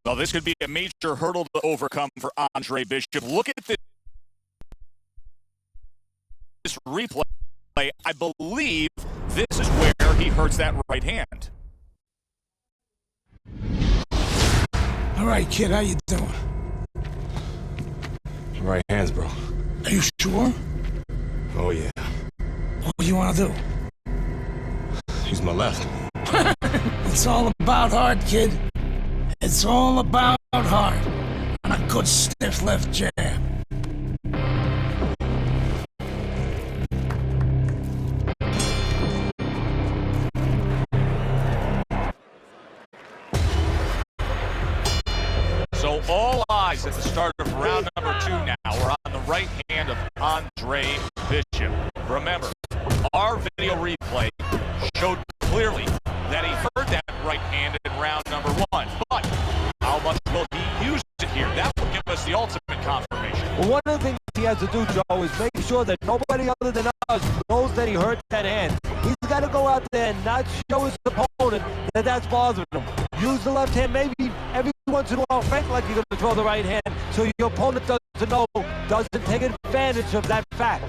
Well, this could be a major hurdle to overcome for Andre Bishop. Look at this replay. I believe this is where he hurts that right hand. All right, kid, how you doing? Right hands, bro. Are you sure? Oh, yeah. What do you want to do? Use my left. It's all about heart, kid. It's all about heart. And a good stiff left jab. So all eyes at the start of round number 2 now are on the right hand of Andre Bishop. Remember, our video replay showed clearly that he heard that right hand in round number 1. But how much will he use it here? That will give us the ultimate confirmation. Well, one of the things he has to do, Joe, is make sure that nobody other than us knows that he hurt that hand. He's got to go out there and not show his opponent that that's bothering him. Use the left hand, maybe every once in a while, fake like you're going to throw the right hand, so your opponent doesn't take advantage of that fact.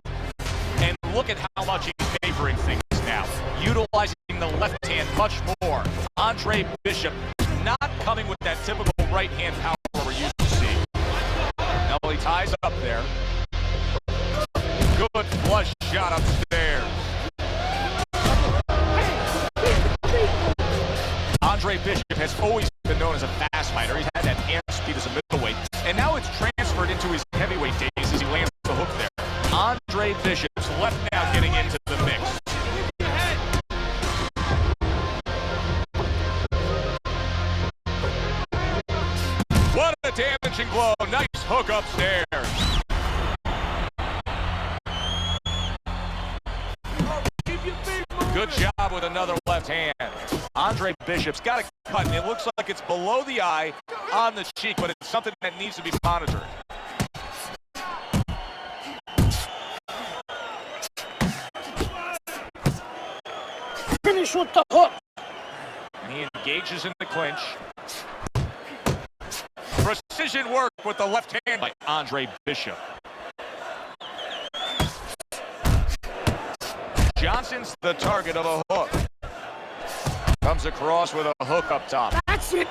And look at how much he's favoring things now, utilizing the left hand much more. Andre Bishop not coming with that typical right hand power we're used to seeing. Now he ties up there. Good flush shot upstairs. Andre Bishop has always been known as a fast fighter. He's had that hand speed as a middleweight, and now it's transferred into his heavyweight days as he lands the hook there. Andre Bishop's left now getting into the mix. What a damaging blow. Nice hook upstairs. Good job with another left hand. Andre Bishop's got a cut, and it looks like it's below the eye on the cheek, but it's something that needs to be monitored. Finish with the hook. And he engages in the clinch. Precision work with the left hand by Andre Bishop. Johnson's the target of a hook. Comes across with a hook up top. That's it.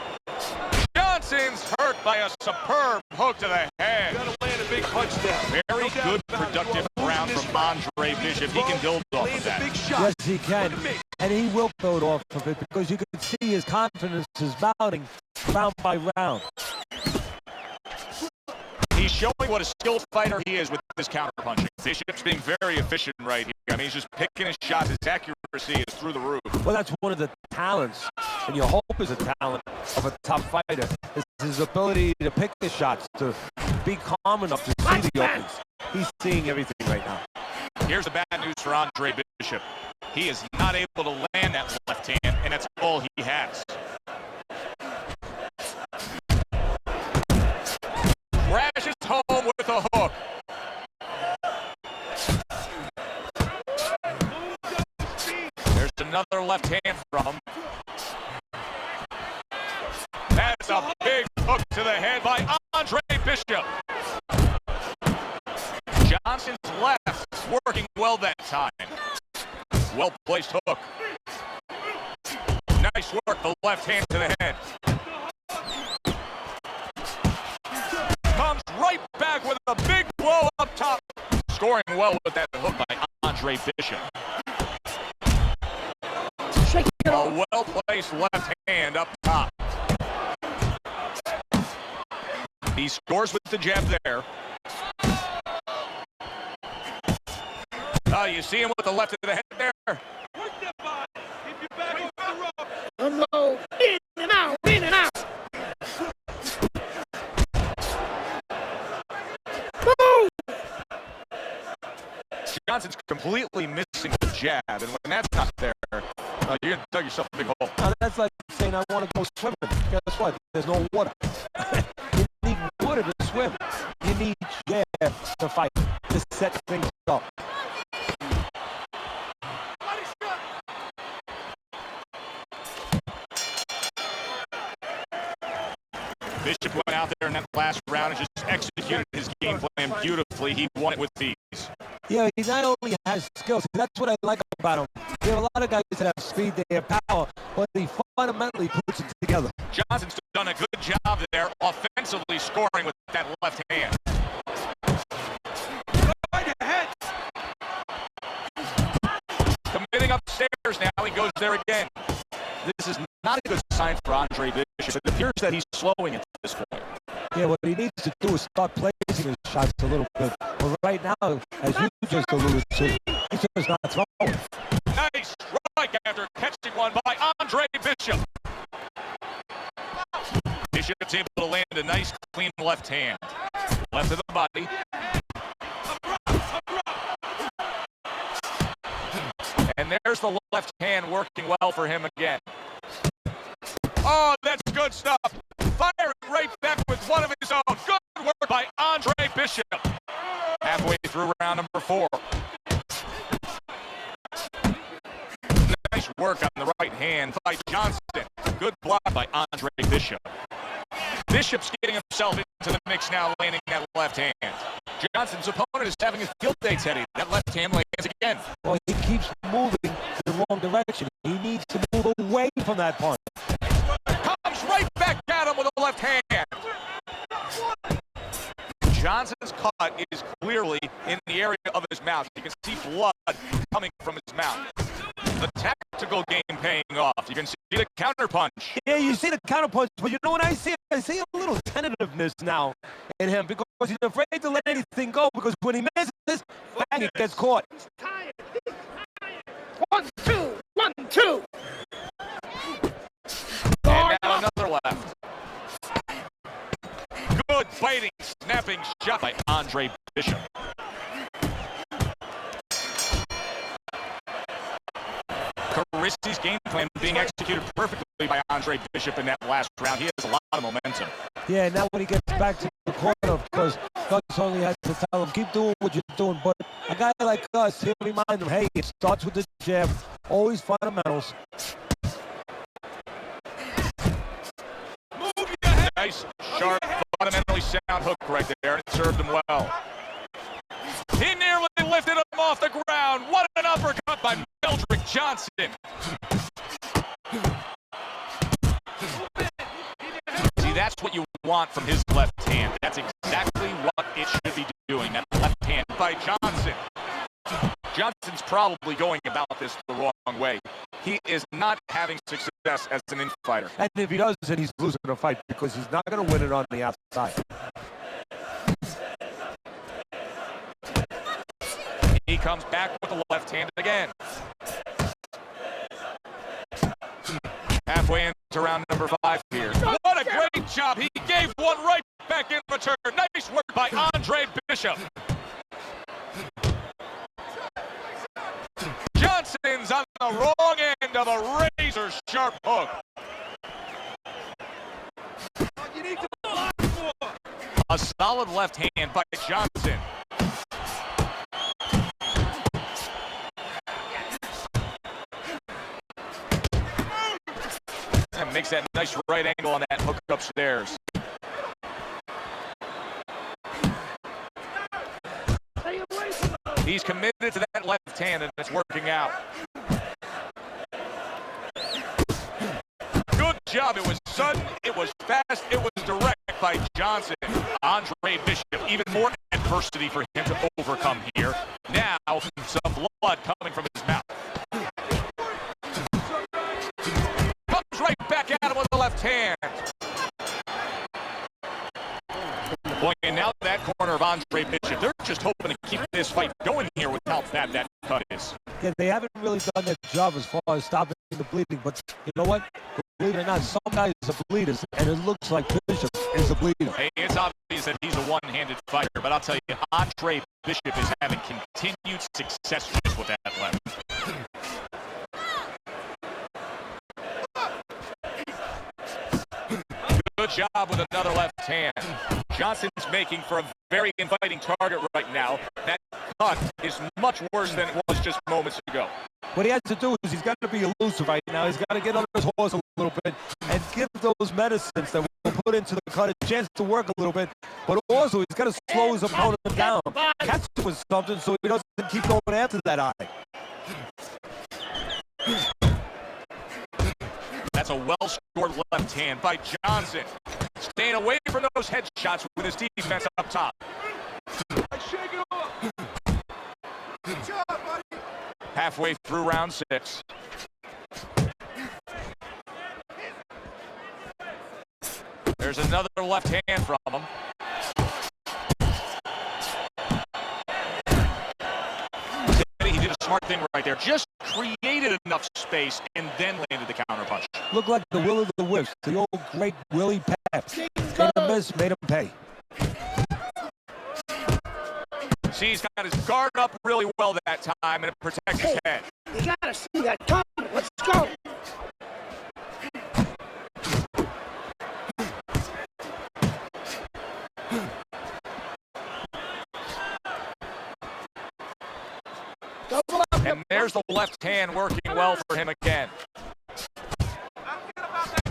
Johnson's hurt by a superb hook to the head. Gotta land a big punch down. Very good, productive round from Andre Bishop. He can build off of that. Yes, he can. And he will build off of it because you can see his confidence is mounting round by round. He's showing what a skilled fighter he is with this counterpunching. Bishop's being very efficient right here. I mean, he's just picking his shots. His accuracy is through the roof. Well, that's one of the talents, and your hope is a talent of a top fighter, is his ability to pick the shots, to be calm enough to see the opens. He's seeing everything right now. Here's the bad news for Andre Bishop. He is not able to land that left hand, and that's all he has. Crashes home with a hook. There's another left hand from him. That's a big hook to the head by Andre Bishop. Johnson's left working well that time. Well-placed hook. Nice work, the left hand to the head. Comes right back with a big blow up top. Scoring well with that hook by Andre Bishop. A well-placed left hand up top. He scores with the jab there. You see him with the left of the head there. No, in and out, in and out. Johnson's completely missing the jab, and when that's not there, you're going to dug yourself a big hole. That's like saying, I want to go swimming. Guess what? There's no water. You need water to swim. You need jab to fight, to set things up. Bishop went out there in that last round and just executed his game plan beautifully. He won it with ease. Yeah, he not only has skills, that's what I like about him. You have a lot of guys that have speed, they have power, but he fundamentally puts it together. Johnson's done a good job there offensively scoring with that left hand. Committing upstairs now, he goes there again. This is not a good sign for Andre Bishop. It appears that he's slowing at this point. Yeah, what he needs to do is start placing his shots a little bit. But right now, as you just alluded to, he's just not throwing. Nice strike after catching one by Andre Bishop. Bishop's able to land a nice, clean left hand. Left of the body. And there's the left hand working well for him again. Oh, that's good stuff. Firing right back with one of his own. Good work by Andre Bishop. Halfway through round number 4. Nice work on the right hand by Johnson. Good block by Andre Bishop. Bishop's getting himself into the mix now, landing that left hand. Johnson's opponent is having a field day, Teddy. That left hand lands again. Well, he keeps moving in the wrong direction. He needs to move away from that punch. Comes right back at him with a left hand. Johnson's cut is clearly in the area of his mouth. You can see blood coming from his mouth. The tactical game paying off. You can see the counter punch. Yeah, you see the counter punch, but you know what I see? I see a little tentativeness now in him because he's afraid to let anything go because when he misses, bang, it gets caught. He's tired. 1, 2, 1, 2. And now another left. Good biting, snapping shot by Andre Bishop. Caristi's game plan being executed perfectly by Andre Bishop in that last round. He has a lot of momentum. Yeah, now when he gets back to the corner, of course, Gus only has to tell him, keep doing what you're doing. But a guy like Gus, he'll remind him, hey, it starts with the jab, always fundamentals. Nice, sharp, fundamentally sound hook right there, and it served him well. He nearly lifted him off the ground. What an uppercut by Meldrick Johnson. See, that's what you want from his left hand. That's exactly what it should be doing, that left hand by Johnson. Johnson's probably going about this the wrong way. He is not having success as an infighter. And if he does, then he's losing the fight because he's not going to win it on the outside. He comes back with the left hand again. Halfway into round number 5 here. What a great job. He gave one right back in return. Nice work by Andre Bishop. Johnson's on the wrong end of a razor-sharp hook. A solid left hand by Johnson. And makes that nice right angle on that hook upstairs. He's committed to that left hand, and it's working out. Good job. It was sudden, it was fast, it was direct by Johnson. Andre Bishop, even more adversity for him to overcome here. Now, some blood coming from his mouth. Comes right back at him with the left hand. Boy, and now that corner of Andre Bishop, they're just hoping to keep this fight going here with how bad that cut is. Yeah, they haven't really done their job as far as stopping the bleeding, but you know what? Believe it or not, some guys are bleeders, and it looks like Bishop is a bleeder. Hey, it's obvious that he's a one-handed fighter, but I'll tell you, Andre Bishop is having continued success just with that left. Good job with another left hand. Johnson's making for a very inviting target right now. That cut is much worse than it was just moments ago. What he has to do is he's got to be elusive right now. He's got to get on his horse a little bit and give those medicines that will put into the cut, a chance to work a little bit, but also he's got to slow his opponent down. Catch him with something so he doesn't keep going after that eye. That's a well-scored left hand by Johnson. Staying away from those headshots with his defense up top. Shake it off. Good job, buddy. Halfway through round 6. There's another left hand from him. He did a smart thing right there. Just created enough space and then landed the counterpunch. Looked like the will of the wisps, the old great Willie Pep. Made him miss, made him pay. See, he's got his guard up really well that time, and it protects his head. You gotta see that coming. Let's go. And there's the left hand working well for him again.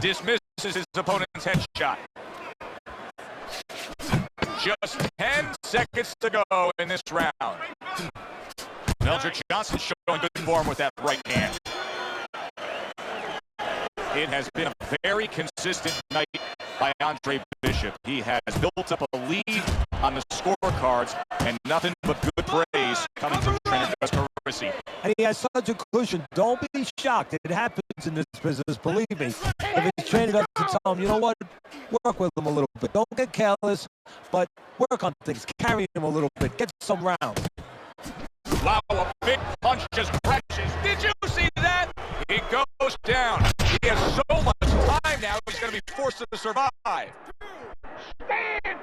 Dismisses his opponent's headshot. Just 10 seconds to go in this round. Meldrick Johnson showing good form with that right hand. It has been a very consistent night by Andre Bishop. He has built up a lead on the scorecards, and nothing but good praise coming from trainer Gus Carisi. And he has such a cushion. Don't be shocked. It happens in this business, believe me. If his trainer doesn't tell him, you know what, work with him a little bit. Don't get careless, but work on things. Carry him a little bit. Get some rounds. Wow, a big punch just crashes. Did you see that? He goes down. He has so much time now, he's going to be forced to survive. Stand.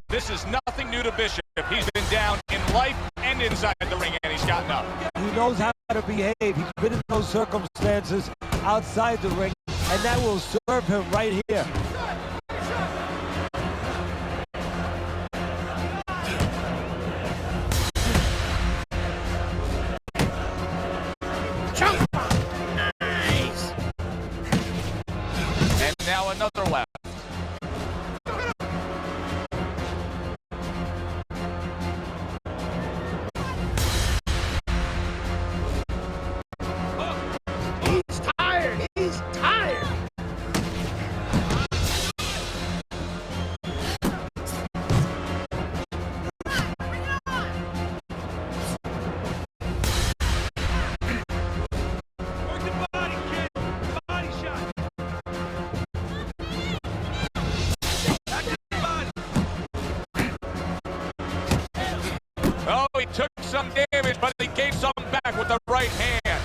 This is nothing new to Bishop. He's been down in life and inside the ring, and he's gotten up. He knows how to behave. He's been in those circumstances outside the ring, and that will serve him right here. Nice. And now another left. He's tired. He's tired. Oh, he took some damage, but he gave some back with the right hand.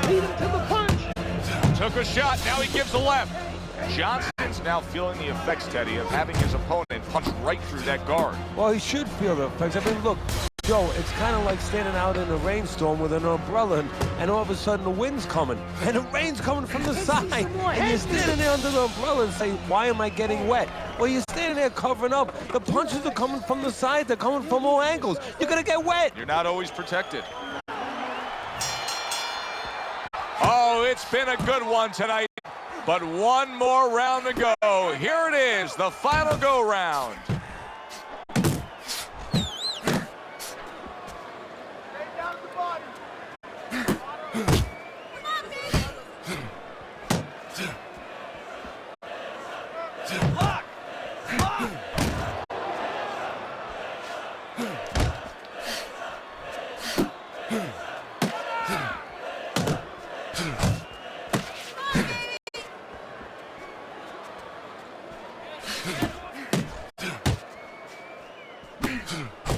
Beat him to the punch. Took a shot, now he gives a left. Johnson's now feeling the effects, Teddy, of having his opponent punch right through that guard. Well, he should feel the effects. I mean, look, Joe, it's kind of like standing out in a rainstorm with an umbrella, and all of a sudden the wind's coming, and the rain's coming from the side, and you're standing there under the umbrella and say, why am I getting wet? Well, you're standing there covering up. The punches are coming from the side. They're coming from all angles. You're going to get wet. You're not always protected. Oh, it's been a good one tonight, but one more round to go. Here it is, the final go-round.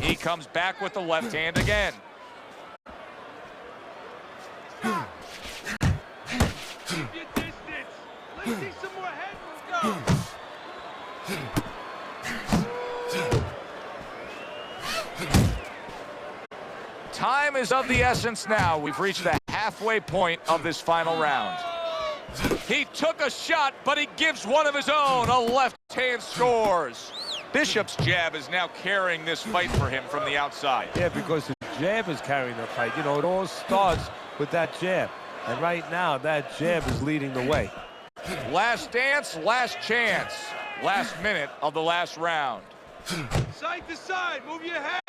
He comes back with the left hand again. Let's see some more head. Let's go. Time is of the essence now. We've reached the halfway point of this final round. He took a shot, but he gives one of his own. A left hand scores. Bishop's jab is now carrying this fight for him from the outside. Yeah, because the jab is carrying the fight. You know, it all starts with that jab. And right now, that jab is leading the way. Last dance, last chance. Last minute of the last round. Side to side, move your head.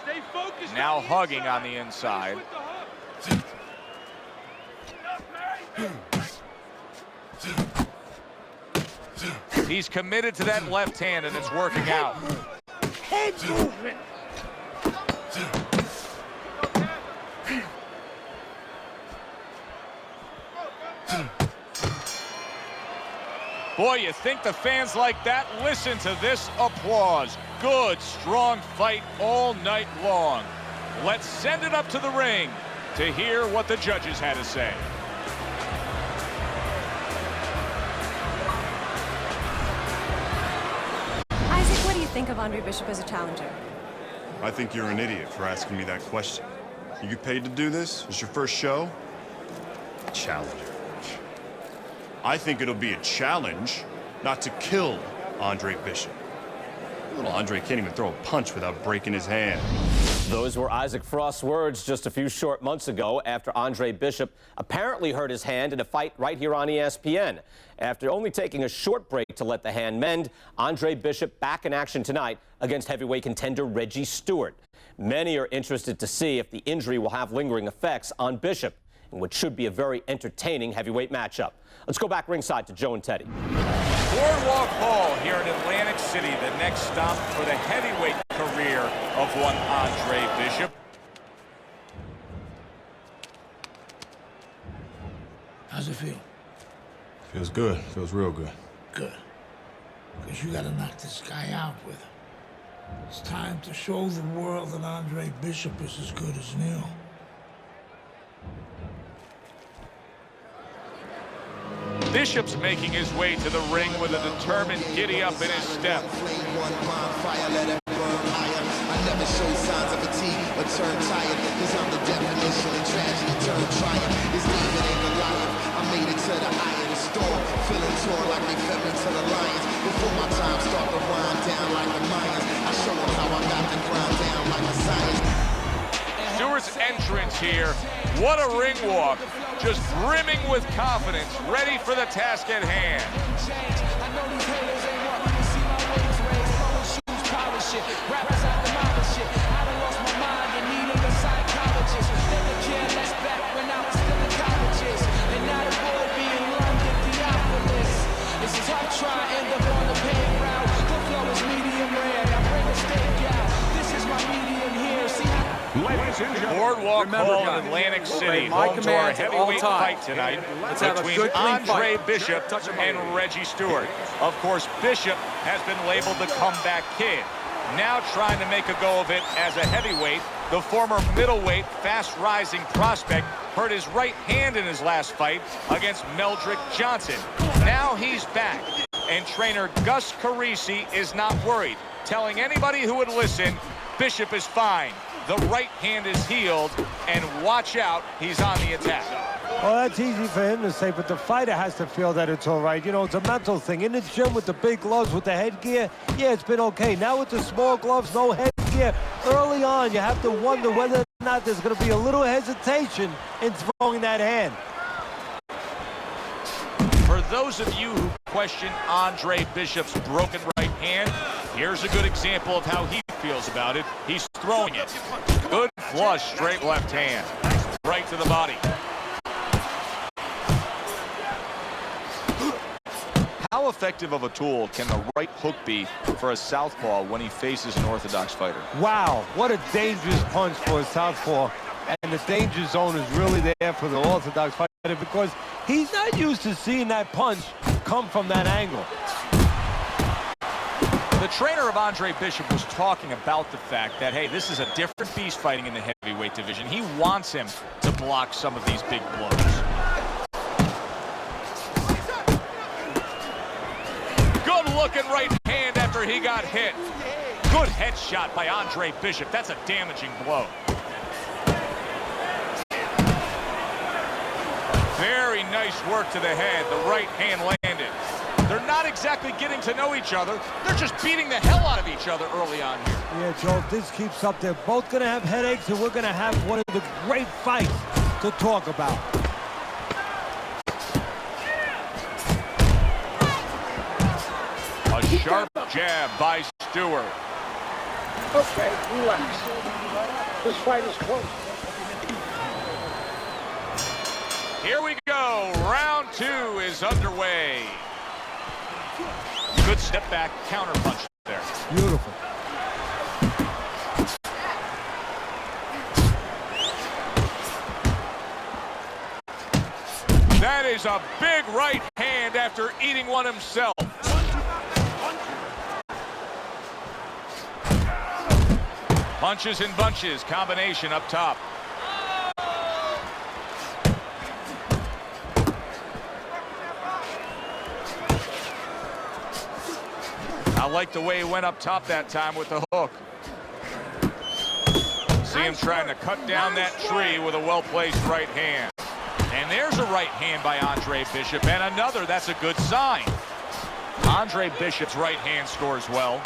Stay focused. Now on the hugging inside. on the inside. With the hook. He's committed to that left hand, and it's working out. Head movement. Boy, you think the fans like that? Listen to this applause. Good, strong fight all night long. Let's send it up to the ring to hear what the judges had to say. Isaac, what do you think of Andre Bishop as a challenger? I think you're an idiot for asking me that question. You get paid to do this? It's your first show? Challenger. I think it'll be a challenge not to kill Andre Bishop. Little Andre can't even throw a punch without breaking his hand. Those were Isaac Frost's words just a few short months ago after Andre Bishop apparently hurt his hand in a fight right here on ESPN. After only taking a short break to let the hand mend, Andre Bishop back in action tonight against heavyweight contender Reggie Stewart. Many are interested to see if the injury will have lingering effects on Bishop in what should be a very entertaining heavyweight matchup. Let's go back ringside to Joe and Teddy. Boardwalk Hall here in Atlantic City, the next stop for the heavyweight career of one Andre Bishop. How's it feel? Feels good. Feels real good. Good. Because you gotta knock this guy out with him. It's time to show the world that Andre Bishop is as good as Neil. Bishop's making his way to the ring with a determined giddy-up in his step. I never show signs of fatigue or turn tired, cause I'm the definition of tragedy turned triumph. This David ain't Goliath. I made it to the eye of the storm, feeling torn like they fed me to the lions. Before my time start to wind down like the Mayans, I show them how I got the grind down like the science. Stewart's entrance here, what a ring walk, just brimming with confidence, ready for the task at hand. Boardwalk Hall in Atlantic City, home to our heavyweight fight tonight between Andre Bishop and Reggie Stewart. Of course, Bishop has been labeled the comeback kid. Now trying to make a go of it as a heavyweight, the former middleweight, fast-rising prospect hurt his right hand in his last fight against Meldrick Johnson. Now he's back, and trainer Gus Carisi is not worried, telling anybody who would listen, Bishop is fine. The right hand is healed, and watch out, he's on the attack. Well, that's easy for him to say, but the fighter has to feel that it's all right. You know, it's a mental thing. In the gym with the big gloves, with the headgear, yeah, it's been okay. Now with the small gloves, no headgear, early on, you have to wonder whether or not there's going to be a little hesitation in throwing that hand. For those of you who question Andre Bishop's broken right hand, here's a good example of how he feels about it. He's throwing it. Good flush, straight left hand. Right to the body. How effective of a tool can the right hook be for a southpaw when he faces an orthodox fighter? Wow, what a dangerous punch for a southpaw. And the danger zone is really there for the orthodox fighter because he's not used to seeing that punch come from that angle. The trainer of Andre Bishop was talking about the fact that, hey, this is a different beast fighting in the heavyweight division. He wants him to block some of these big blows. Good looking right hand after he got hit. Good headshot by Andre Bishop. That's a damaging blow. Very Very nice work to the head. The right hand landed. They're not exactly getting to know each other. They're just beating the hell out of each other early on here. Yeah, Joe, if this keeps up, they're both going to have headaches, and we're going to have one of the great fights to talk about. A sharp jab by Stewart. Okay, relax. This fight is close. Here we go. Round 2 is underway. Good step back counter punch there. Beautiful. That is a big right hand after eating one himself. Punches and bunches, combination up top. I like the way he went up top that time with the hook. See him trying to cut down that tree with a well-placed right hand. And there's a right hand by Andre Bishop, and another. That's a good sign. Andre Bishop's right hand scores well.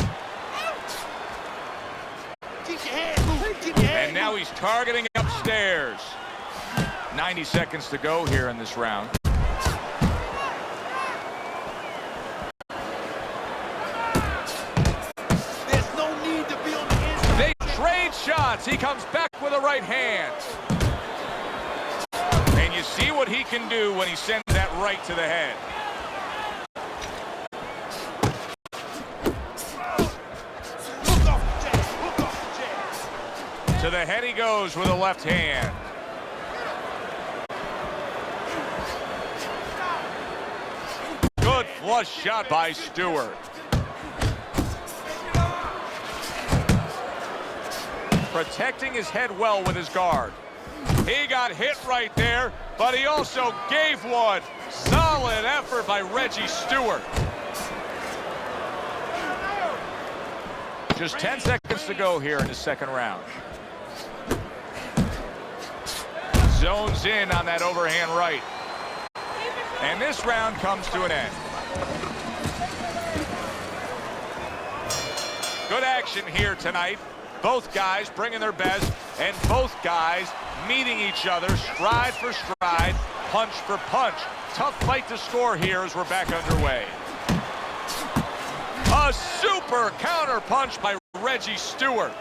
And now he's targeting upstairs. 90 seconds to go here in this round. There's no need to be on the inside. They trade shots. He comes back with a right hand. And you see what he can do when he sends that right to the head. To the head he goes with a left hand. Good flush shot by Stewart. Protecting his head well with his guard. He got hit right there, but he also gave one. Solid effort by Reggie Stewart. Just 10 seconds to go here in the second round. Zones in on that overhand right. And this round comes to an end. Good action here tonight. Both guys bringing their best, and both guys meeting each other stride for stride, punch for punch. Tough fight to score here as we're back underway. A super counter punch by Reggie Stewart.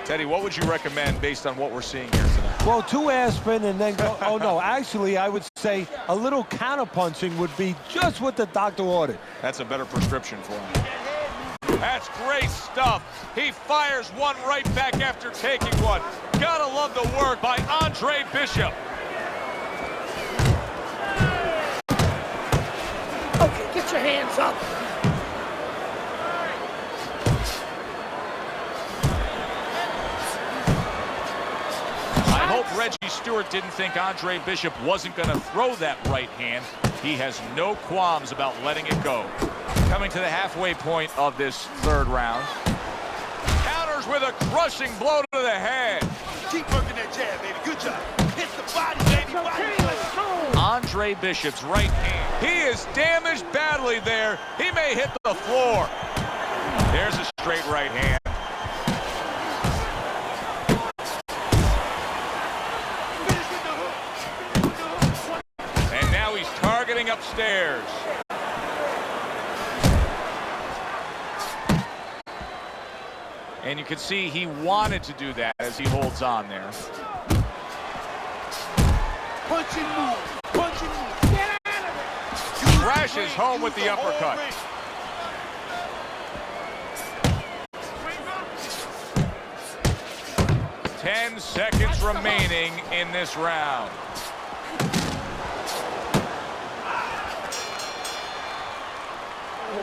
Teddy, what would you recommend based on what we're seeing here tonight? Well, 2 aspirin and then go. Oh, no. Actually, I would say a little counter punching would be just what the doctor ordered. That's a better prescription for him. That's great stuff. He fires one right back after taking one. Gotta love the work by Andre Bishop. Okay, get your hands up. I hope Reggie Stewart didn't think Andre Bishop wasn't going to throw that right hand. He has no qualms about letting it go. Coming to the halfway point of this third round. Counters with a crushing blow to the head. Keep working that jab, baby. Good job. Hit the body, baby. Body. Andre Bishop's right hand. He is damaged badly there. He may hit the floor. There's a straight right hand. And now he's targeting upstairs. And you can see he wanted to do that as he holds on there. Punch and move. Punch and move. Get out of it. Crashes home with the uppercut. 10 seconds remaining in this round.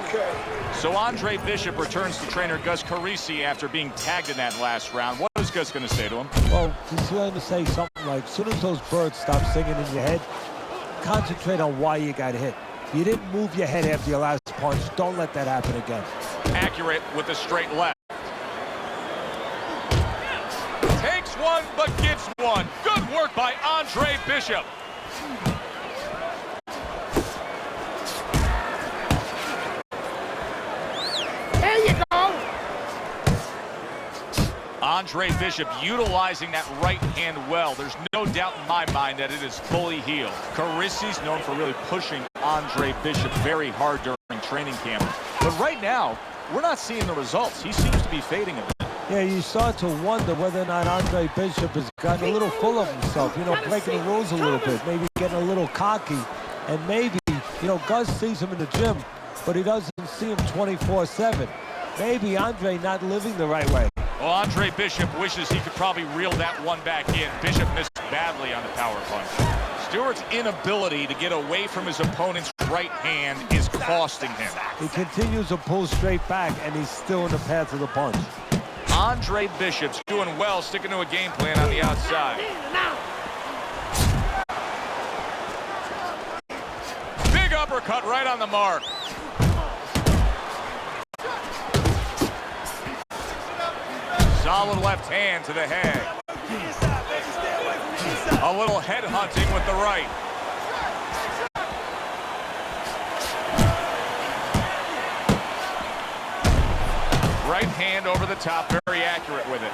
Okay. So Andre Bishop returns to trainer Gus Carisi after being tagged in that last round. What is Gus going to say to him? Well, he's going to say something like, as soon as those birds stop singing in your head, concentrate on why you got hit. You didn't move your head after your last punch. Don't let that happen again. Accurate with the straight left. Takes Takes one, but gets one. Good work by Andre Bishop. There you go. Andre Bishop utilizing that right hand well. There's no doubt in my mind that it is fully healed. Carisi's known for really pushing Andre Bishop very hard during training camp. But right now, we're not seeing the results. He seems to be fading a bit. Yeah, you start to wonder whether or not Andre Bishop has gotten a little full of himself, you know, breaking the rules a little bit, maybe getting a little cocky, and maybe, you know, Gus sees him in the gym, but he doesn't see him 24/7. Maybe Andre not living the right way. Well, Andre Bishop wishes he could probably reel that one back in. Bishop missed badly on the power punch. Stewart's inability to get away from his opponent's right hand is costing him. He continues to pull straight back, and he's still in the path of the punch. Andre Bishop's doing well, sticking to a game plan on the outside. Big uppercut right on the mark. Solid left hand to the head. A little head hunting with the right. Right hand over the top, very accurate with it.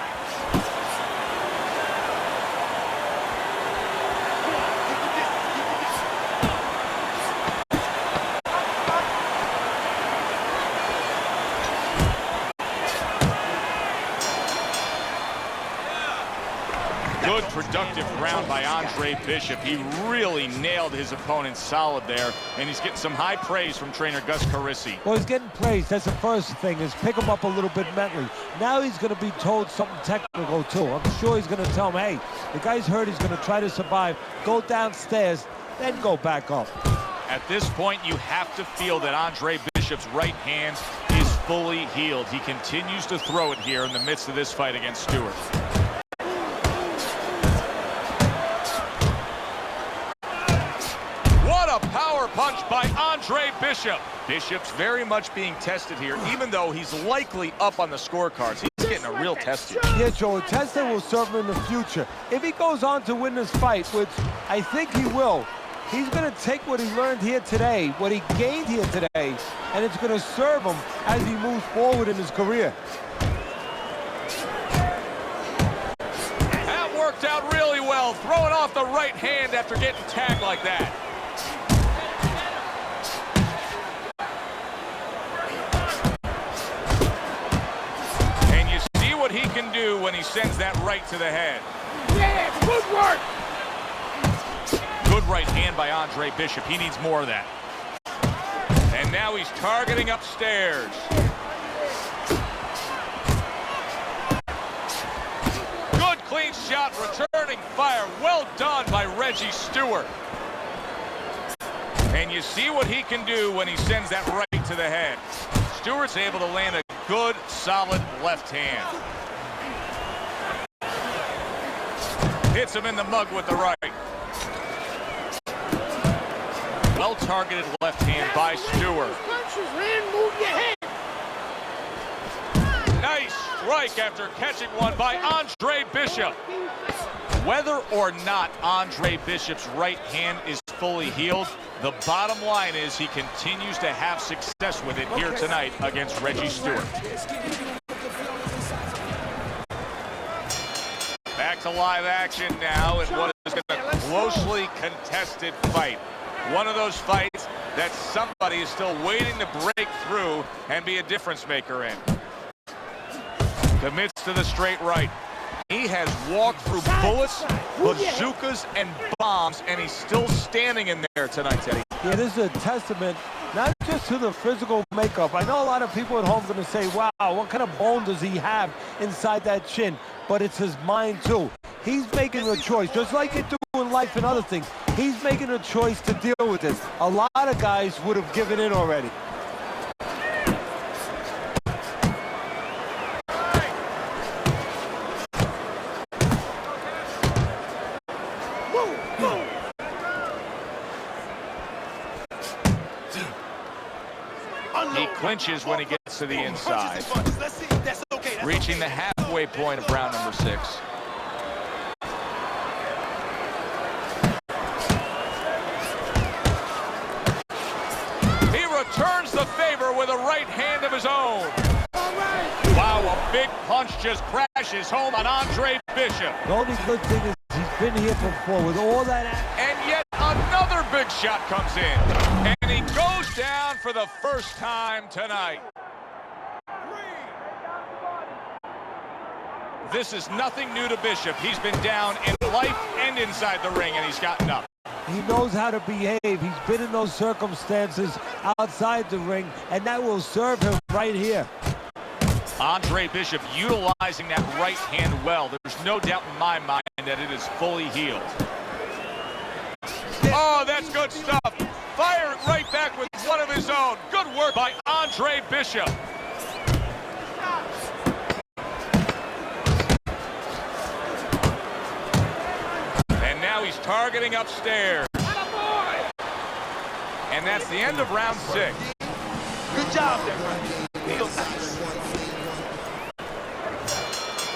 Good productive round by Andre Bishop. He really nailed his opponent solid there, and he's getting some high praise from trainer Gus Carisi. Well, he's getting praised. That's the first thing, is pick him up a little bit mentally. Now he's going to be told something technical, too. I'm sure he's going to tell him, hey, the guy's hurt. He's going to try to survive. Go downstairs, then go back up. At this point, you have to feel that Andre Bishop's right hand is fully healed. He continues to throw it here in the midst of this fight against Stewart. Power punch by Andre Bishop. Bishop's very much being tested here, even though he's likely up on the scorecards. He's getting a real test here. Yeah, Joe, a test that will serve him in the future. If he goes on to win this fight, which I think he will, he's going to take what he learned here today, what he gained here today, and it's going to serve him as he moves forward in his career. That worked out really well, throwing off the right hand after getting tagged like that. What he can do when he sends that right to the head. Yeah, good work. Good right hand by Andre Bishop. He needs more of that. And now he's targeting upstairs. Good clean shot, returning fire. Well done by Reggie Stewart. And you see what he can do when he sends that right to the head. Stewart's able to land a good, solid left hand. Hits him in the mug with the right. Well-targeted left hand by Stewart. Punches, man, move your head. Nice strike after catching one by Andre Bishop. Whether or not Andre Bishop's right hand is fully healed, the bottom line is he continues to have success with it here tonight against Reggie Stewart. Back to live action now in what is a closely contested fight. One of those fights that somebody is still waiting to break through and be a difference maker in. Commits to the straight right. He has walked through bullets, bazookas, and bombs, and he's still standing in there tonight, Teddy. Yeah, this is a testament not just to the physical makeup. I know a lot of people at home are going to say, wow, what kind of bone does he have inside that chin? But it's his mind, too. He's making a choice, just like you do in life and other things. He's making a choice to deal with this. A lot of guys would have given in already. He clinches when he gets to the inside, reaching the halfway point of round number 6. with a right hand of his own. Wow, a big punch just crashes home on Andre Bishop. The only good thing is he's been here before with all that. And yet another big shot comes in. And he goes down for the first time tonight. This is nothing new to Bishop. He's been down in life and inside the ring, and he's gotten up. He knows how to behave. He's been in those circumstances outside the ring, and that will serve him right here. Andre Bishop utilizing that right hand well. There's no doubt in my mind that it is fully healed. Oh, that's good stuff. Fire it right back with one of his own. Good work by Andre Bishop. And now he's targeting upstairs. And that's the end of round 6. Good job there,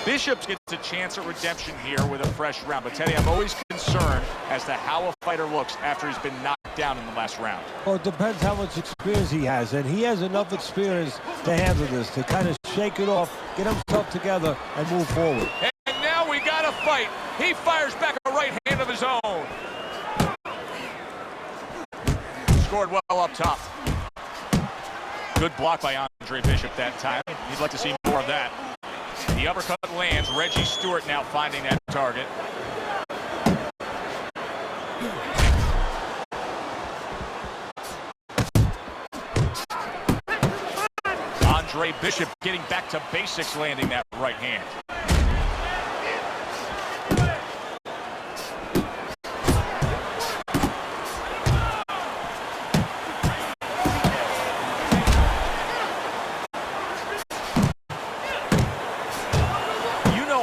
Bishop gets a chance at redemption here with a fresh round. But, Teddy, I'm always concerned as to how a fighter looks after he's been knocked down in the last round. Well, it depends how much experience he has. And he has enough experience to handle this, to kind of shake it off, get himself together, and move forward. And now we got a fight. He fires back a right hand of his own. Scored well up top. Good block by Andre Bishop that time. He'd like to see more of that. The uppercut lands. Reggie Stewart now finding that target. Andre Bishop getting back to basics, landing that right hand.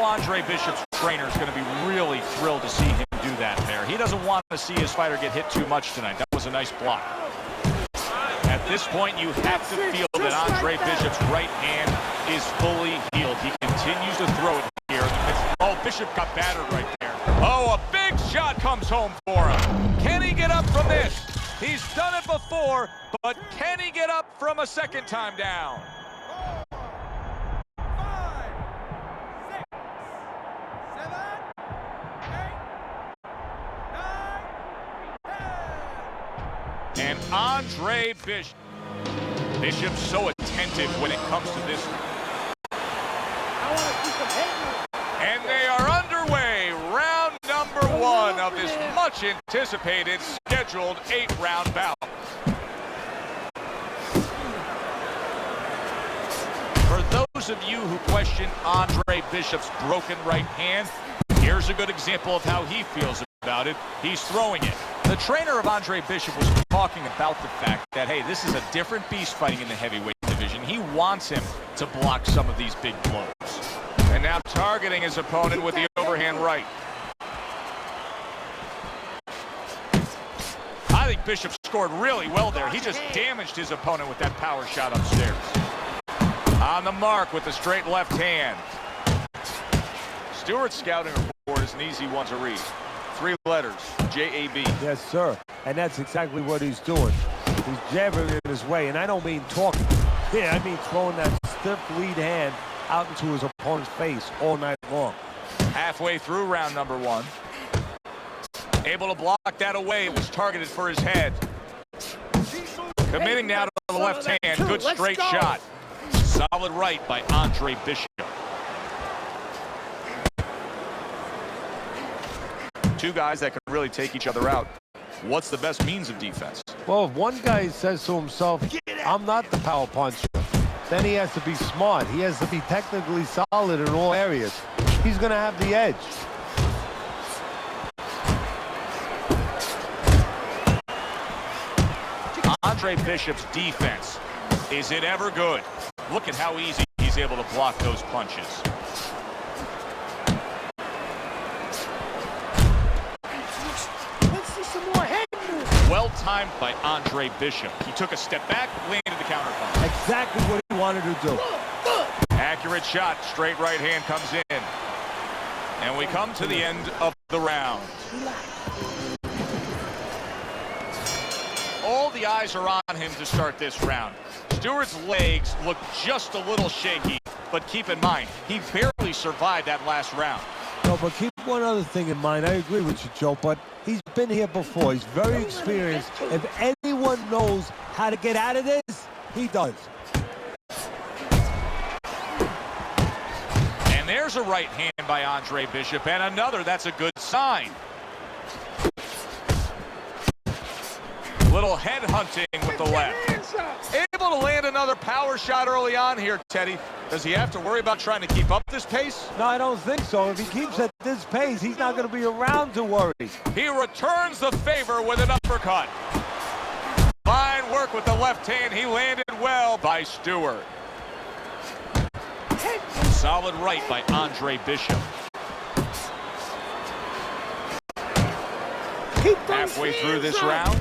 Andre Bishop's trainer is going to be really thrilled to see him do that there. He doesn't want to see his fighter get hit too much tonight. That was a nice block. At this point, you have to feel that Andre Bishop's right hand is fully healed. He continues to throw it here. Oh, Bishop got battered right there. Oh, a big shot comes home for him. Can he get up from this? He's done it before, but can he get up from a second time down? And Andre Bishop's so attentive when it comes to this. And they are underway. Round number 1 of this much anticipated scheduled 8-round bout. For those of you who question Andre Bishop's broken right hand, here's a good example of how he feels about it. He's throwing it. The trainer of Andre Bishop was talking about the fact that, hey, this is a different beast fighting in the heavyweight division. He wants him to block some of these big blows. And now targeting his opponent with the overhand right. I think Bishop scored really well there. He just damaged his opponent with that power shot upstairs. On the mark with the straight left hand. Stewart's scouting report is an easy one to read. 3 letters, J-A-B. Yes, sir. And that's exactly what he's doing. He's jabbing in his way, and I don't mean talking. Yeah, I mean throwing that stiff lead hand out into his opponent's face all night long. Halfway through round number 1. Able to block that away. It was targeted for his head. Committing now to the left hand. Good straight shot. Solid right by Andre Bishop. 2 guys that can really take each other out. What's the best means of defense? Well, if one guy says to himself, I'm not the power puncher, then he has to be smart. He has to be technically solid in all areas. He's going to have the edge. Andre Bishop's defense, is it ever good? Look at how easy he's able to block those punches. Well timed by Andre Bishop. He took a step back, landed the counter punch. Exactly what he wanted to do. Accurate shot, straight right hand comes in. And we come to the end of the round. All the eyes are on him to start this round. Stewart's legs look just a little shaky, but keep in mind, he barely survived that last round. No, but keep one other thing in mind. I agree with you, Joe, but he's been here before. He's very experienced. If anyone knows how to get out of this, he does. And there's a right hand by Andre Bishop, and another. That's a good sign. Little head hunting with the left. Able to land another power shot early on here, Teddy. Does he have to worry about trying to keep up this pace? No, I don't think so. If he keeps at this pace, he's not going to be around to worry. He returns the favor with an uppercut. Fine work with the left hand. He landed well by Stewart. Solid right by Andre Bishop. Halfway through this round.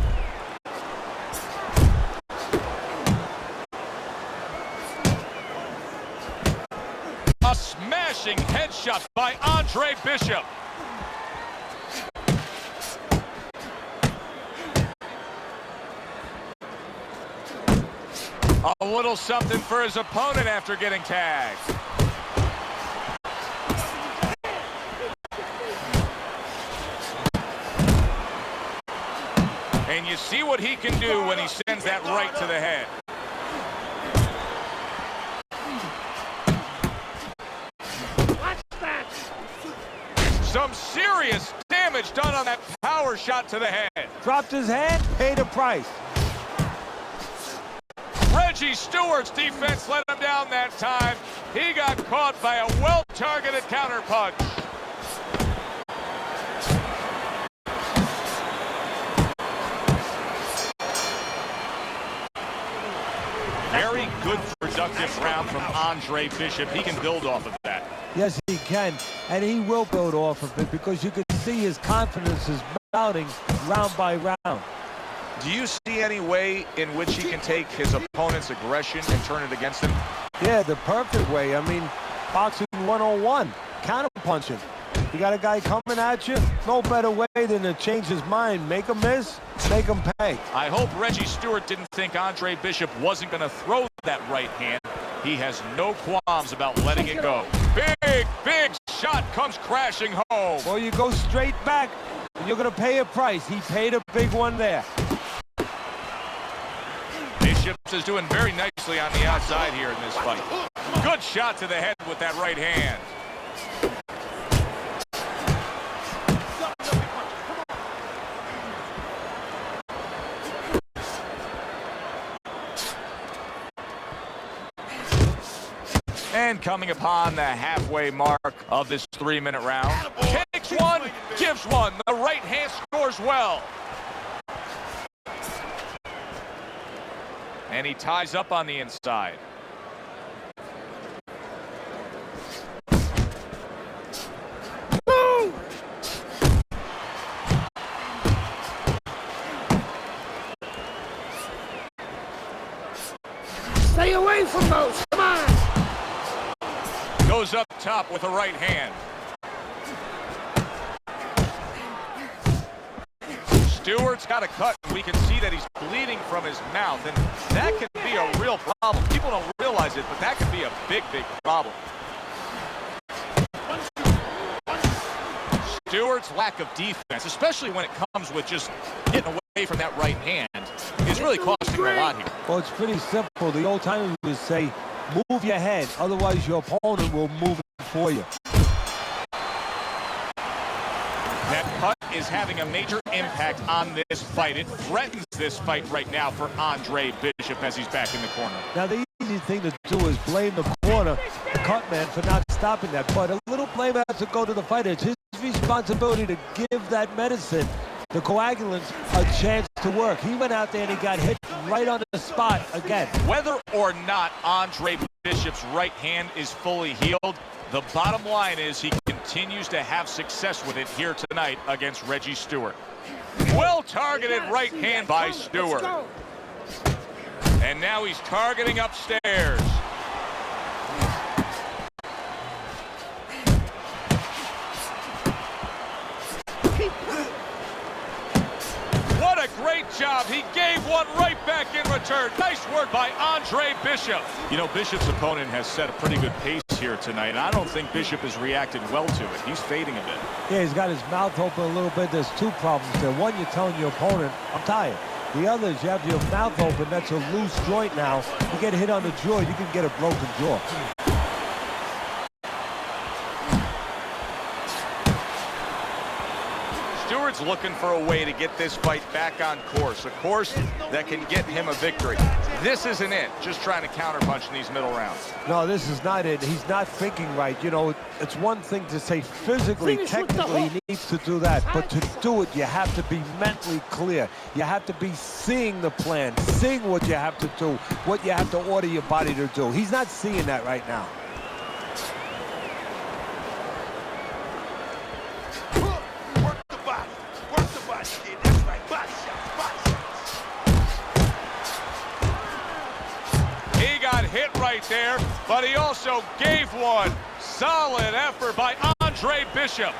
A smashing headshot by Andre Bishop. A little something for his opponent after getting tagged. And you see what he can do when he sends that right to the head. Some serious damage done on that power shot to the head. Dropped his hand, paid a price. Reggie Stewart's defense let him down that time. He got caught by a well-targeted counterpunch. Very good, productive round from Andre Bishop. He can build off of that. Yes, he can, and he will build off of it because you can see his confidence is mounting round by round. Do you see any way in which he can take his opponent's aggression and turn it against him? Yeah, the perfect way. I mean, boxing 101, counterpunching. You got a guy coming at you, no better way than to change his mind. Make him miss, make him pay. I hope Reggie Stewart didn't think Andre Bishop wasn't going to throw that right hand. He has no qualms about letting it go. Big shot comes crashing home. Well, you go straight back, and you're going to pay a price. He paid a big one there. Bishop is doing very nicely on the outside here in this fight. Good shot to the head with that right hand. And coming upon the halfway mark of this 3-minute round. Takes one, gives one. The right hand scores well. And he ties up on the inside. Stay away from those. Come on. Goes up top with a right hand. Stewart's got a cut. We can see that he's bleeding from his mouth, and that can be a real problem. People don't realize it, but that can be a big problem. Stewart's lack of defense, especially when it comes with just getting away from that right hand, is really costing him a lot here. Well, it's pretty simple. The old timers would say, move your head, otherwise your opponent will move it for you. That cut is having a major impact on this fight. It threatens this fight right now for Andre Bishop as he's back in the corner. Now, the easy thing to do is blame the corner, the cut man, for not stopping that. But a little blame has to go to the fighter. It's his responsibility to give that medicine, the coagulants, a chance to work. He went out there and he got hit right on the spot again. Whether or not Andre Bishop's right hand is fully healed, the bottom line is he continues to have success with it here tonight against Reggie Stewart. Well-targeted right hand by Stewart. And now he's targeting upstairs. What a great job. He gave one right back in return. Nice work by Andre Bishop. You know, Bishop's opponent has set a pretty good pace here tonight, and I don't think Bishop has reacted well to it. He's fading a bit. Yeah, he's got his mouth open a little bit. There's two problems there. One, you're telling your opponent, I'm tired. The other is you have your mouth open. That's a loose joint now. You get hit on the jaw, you can get a broken jaw. Stewart's looking for a way to get this fight back on course, a course that can get him a victory. This isn't it, just trying to counterpunch in these middle rounds. No, this is not it. He's not thinking right. You know, it's one thing to say physically, technically he needs to do that, but to do it, you have to be mentally clear. You have to be seeing the plan, seeing what you have to do, what you have to order your body to do. He's not seeing that right now. Hit right there, but he also gave one. Solid effort by Andre Bishop.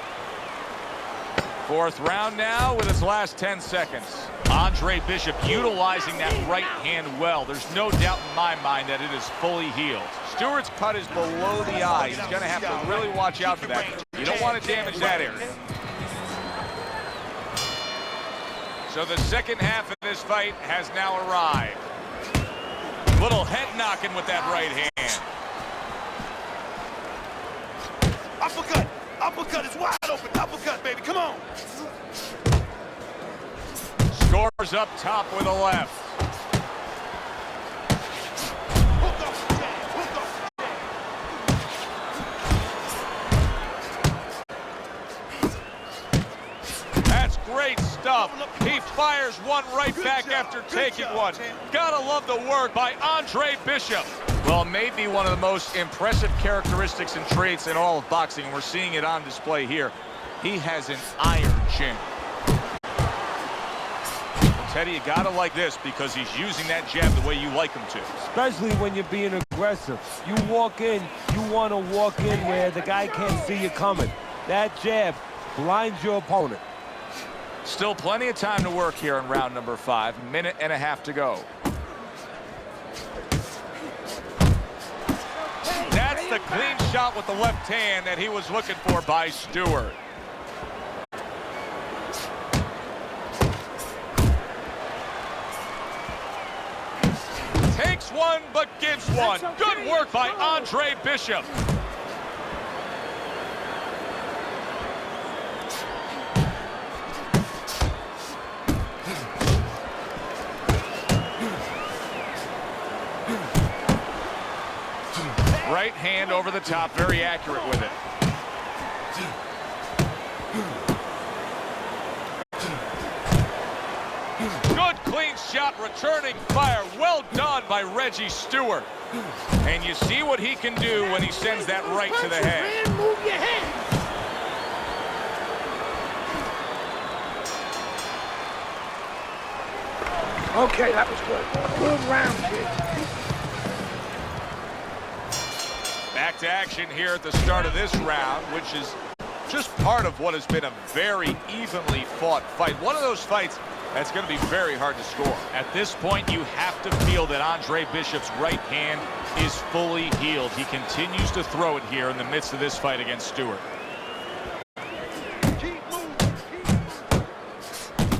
Fourth round now with its last 10 seconds. Andre Bishop utilizing that right hand well. There's no doubt in my mind that it is fully healed. Stewart's cut is below the eye. He's going to have to really watch out for that. You don't want to damage that area. So the second half of this fight has now arrived. Little head knocking with that right hand. Uppercut! Uppercut is wide open. Uppercut, baby. Come on. Scores up top with a left. Hook off the jab. Hook off the jab. That's great stuff. He fires one right back after taking one. Gotta love the work by Andre Bishop. Well, maybe one of the most impressive characteristics and traits in all of boxing, and we're seeing it on display here. He has an iron chin. Teddy, you gotta like this because he's using that jab the way you like him to. Especially when you're being aggressive. You walk in, you want to walk in where the guy can't see you coming. That jab blinds your opponent. Still plenty of time to work here in round number 5. Minute and a half to go. That's the clean shot with the left hand that he was looking for by Stewart. Takes one, but gives one. Good work by Andre Bishop. Right hand over the top, very accurate with it. Good clean shot, returning fire. Well done by Reggie Stewart. And you see what he can do when he sends that right to the head. Move your head. Okay, that was good. Good round, kids. Back to action here at the start of this round, which is just part of what has been a very evenly fought fight. One of those fights that's going to be very hard to score. At this point, you have to feel that Andre Bishop's right hand is fully healed. He continues to throw it here in the midst of this fight against Stewart.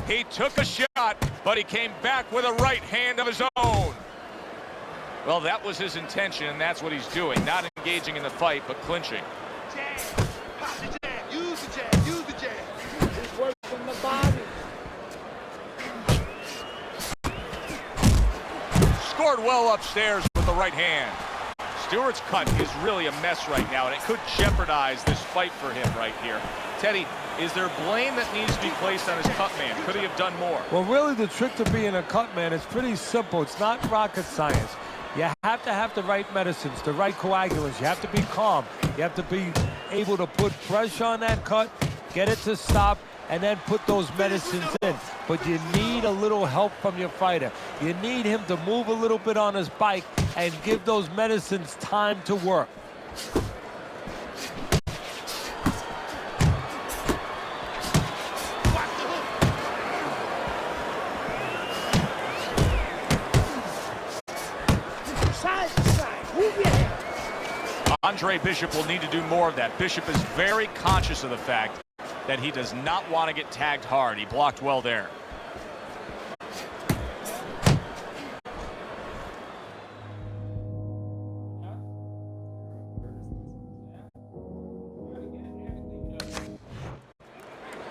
He took a shot, but he came back with a right hand of his own. Well, that was his intention, and that's what he's doing. Not engaging in the fight, but clinching. Jab. Pop the jab. Use the jab. Use the jab. It's work from the body. Scored well upstairs with the right hand. Stewart's cut is really a mess right now, and it could jeopardize this fight for him right here. Teddy, is there blame that needs to be placed on his cut man? Could he have done more? Well, really, the trick to being a cut man is pretty simple. It's not rocket science. You have to have the right medicines, the right coagulants. You have to be calm. You have to be able to put pressure on that cut, get it to stop, and then put those medicines in. But you need a little help from your fighter. You need him to move a little bit on his bike and give those medicines time to work. Andre Bishop will need to do more of that. Bishop is very conscious of the fact that he does not want to get tagged hard. He blocked well there.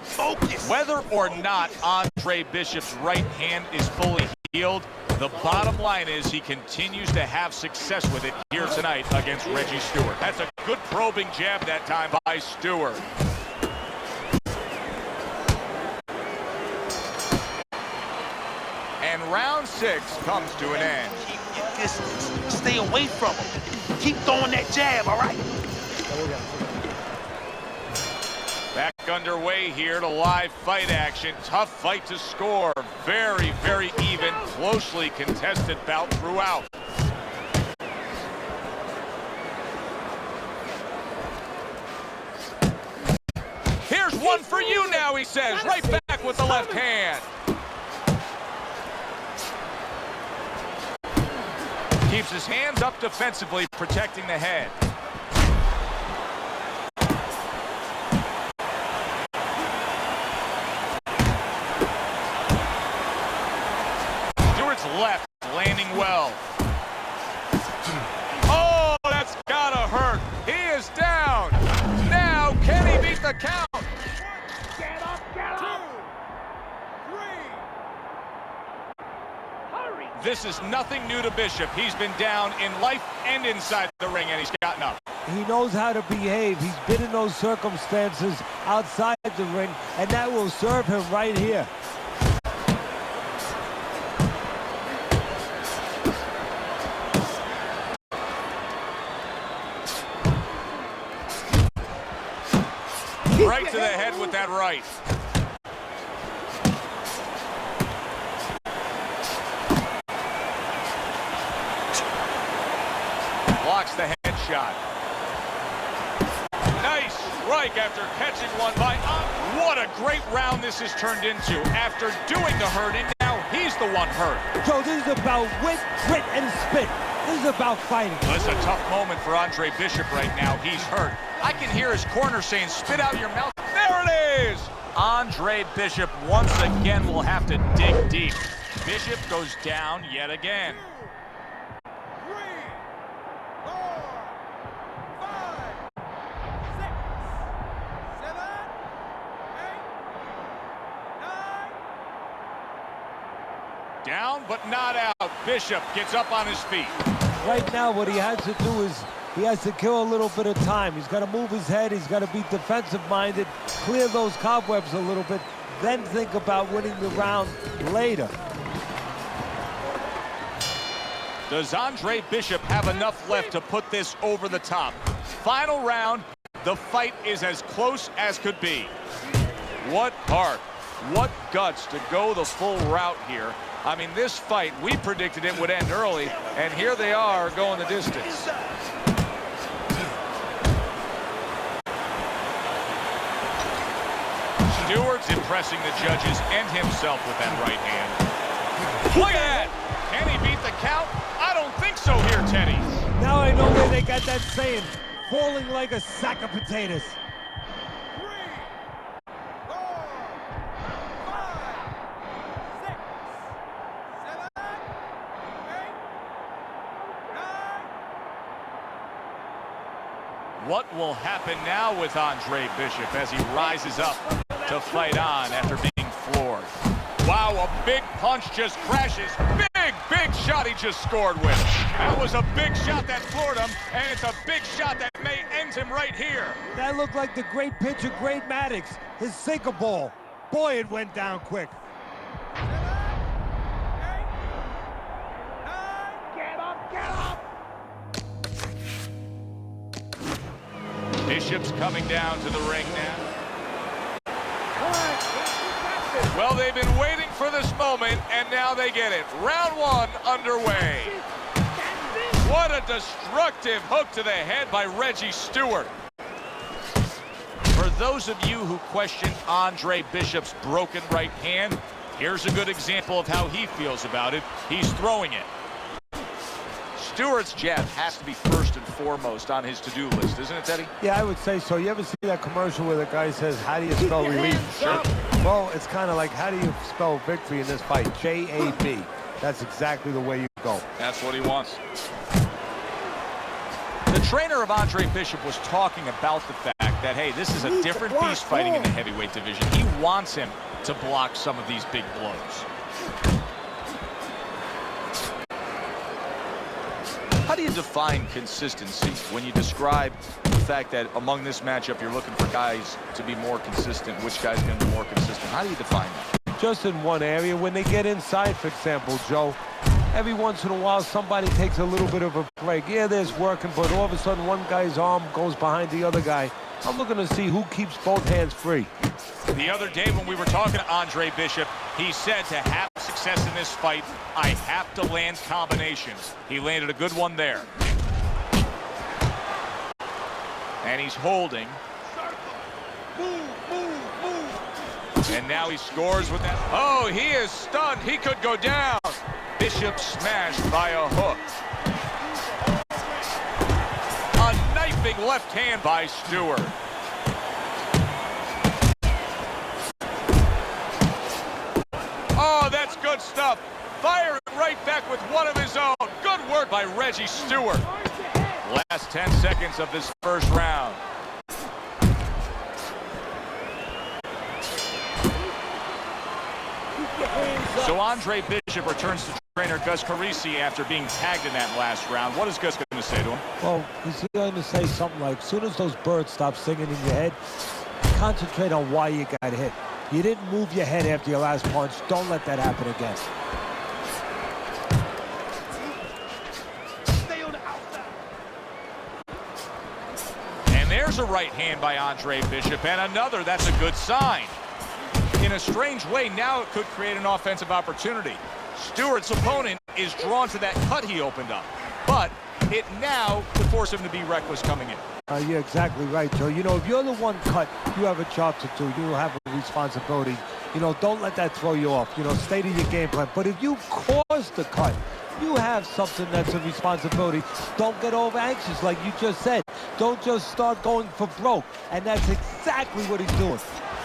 Focus. Whether or not Andre Bishop's right hand is fully healed, the bottom line is he continues to have success with it here tonight against Reggie Stewart. That's a good probing jab that time by Stewart. And round 6 comes to an end. Keep your distance. Stay away from him. Keep throwing that jab, all right? Back underway here to live fight action. Tough fight to score. Very, very even, closely contested bout throughout. Here's one for you now, he says. Right back with the left hand. Keeps his hands up defensively, protecting the head. Left, landing well. Oh, that's gotta hurt. He is down. Now, can he beat the count? Get up, get up! 2, 3. Hurry! This is nothing new to Bishop. He's been down in life and inside the ring, and he's gotten up. He knows how to behave. He's been in those circumstances outside the ring, and that will serve him right here. Right to the head with that right. Blocks the headshot. Nice strike after catching one by What a great round this has turned into. After doing the hurting, now he's the one hurt. Joe, this is about wit, grit, and spit. This is about fighting. Well, it's a tough moment for Andre Bishop right now. He's hurt. I can hear his corner saying, spit out your mouth. There it is! Andre Bishop once again will have to dig deep. Bishop goes down yet again. 2, 3, 4, 5, 6, 7, 8, 9. Down, but not out. Bishop gets up on his feet. Right now, what he has to do is he has to kill a little bit of time. He's got to move his head. He's got to be defensive-minded, clear those cobwebs a little bit, then think about winning the round later. Does Andre Bishop have enough left to put this over the top? Final round, the fight is as close as could be. What heart, what guts to go the full route here. I mean, this fight, we predicted it would end early, and here they are going the distance. Stewart's impressing the judges and himself with that right hand. Look at that! Can he beat the count? I don't think so here, Teddy. Now I know where they got that saying, falling like a sack of potatoes. 3, 4, 5, 6, 7, 8, 9. What will happen now with Andre Bishop as he rises up to fight on after being floored? Wow, a big punch just crashes. Big shot he just scored with. That was a big shot that floored him, and it's a big shot that may end him right here. That looked like the great pitcher, Great Maddox, his sinker ball. Boy, it went down quick. 7, 8, 9. Get up, get up! Bishop's coming down to the ring now. Well, they've been waiting for this moment, and now they get it. Round 1 underway. What a destructive hook to the head by Reggie Stewart. For those of you who question Andre Bishop's broken right hand, here's a good example of how he feels about it. He's throwing it. Stewart's jab has to be first and foremost on his to-do list, isn't it, Teddy? Yeah, I would say so. You ever see that commercial where the guy says, how do you spell relief? Sure. Well, it's kind of like, how do you spell victory in this fight? J-A-B. That's exactly the way you go. That's what he wants. The trainer of Andre Bishop was talking about the fact that, hey, this is a different beast fighting in the heavyweight division. He wants him to block some of these big blows. How do you define consistency when you describe the fact that among this matchup you're looking for guys to be more consistent? Which guy's going to be more consistent? How do you define that? Just in one area. When they get inside, for example, Joe, every once in a while somebody takes a little bit of a break. Yeah, there's working, but all of a sudden one guy's arm goes behind the other guy. I'm looking to see who keeps both hands free. The other day when we were talking to Andre Bishop, he said to have success in this fight, I have to land combinations. He landed a good one there. And he's holding. And now he scores with that. Oh, he is stunned. He could go down. Bishop smashed by a hook. A knifing left hand by Stewart. Oh, that's good stuff. Firing right back with one of his own. Good work by Reggie Stewart. Last 10 seconds of this first round. So Andre Bishop returns to trainer Gus Carisi after being tagged in that last round. What is Gus going to say to him? Well, he's going to say something like, as soon as those birds stop singing in your head, concentrate on why you got hit. You didn't move your head after your last punch. Don't let that happen again. Stay on the outside. And there's a right hand by Andre Bishop, and another. That's a good sign. In a strange way, now it could create an offensive opportunity. Stewart's opponent is drawn to that cut he opened up, but it now could force him to be reckless coming in. You're exactly right, Joe. You know, if you're the one cut, you have a job to do. You have a responsibility. You know, don't let that throw you off. You know, stay to your game plan. But if you cause the cut, you have something that's a responsibility. Don't get over anxious, like you just said. Don't just start going for broke. And that's exactly what he's doing.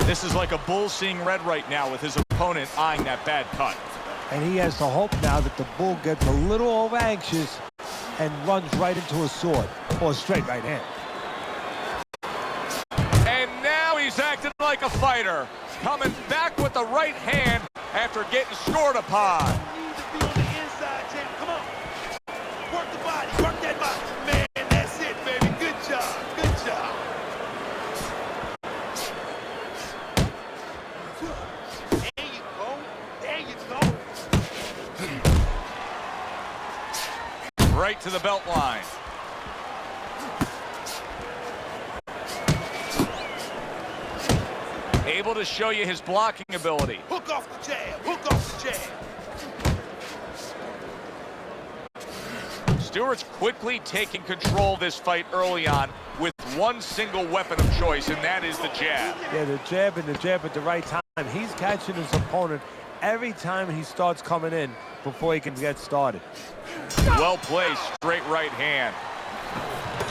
This is like a bull seeing red right now with his opponent eyeing that bad cut. And he has to hope now that the bull gets a little over anxious and runs right into a sword or a straight right hand. And now he's acting like a fighter, coming back with the right hand after getting scored upon. You need to be on the inside, champ. Come on. Work the body. Work that body. Man, that's it, baby. Good job. Good job. There you go. There you go. Right to the belt line. Able to show you his blocking ability. Hook off the jab. Hook off the jab. Stewart's quickly taking control of this fight early on with one single weapon of choice, and that is the jab. Yeah, the jab and the jab at the right time. He's catching his opponent every time he starts coming in before he can get started. Well placed, straight right hand.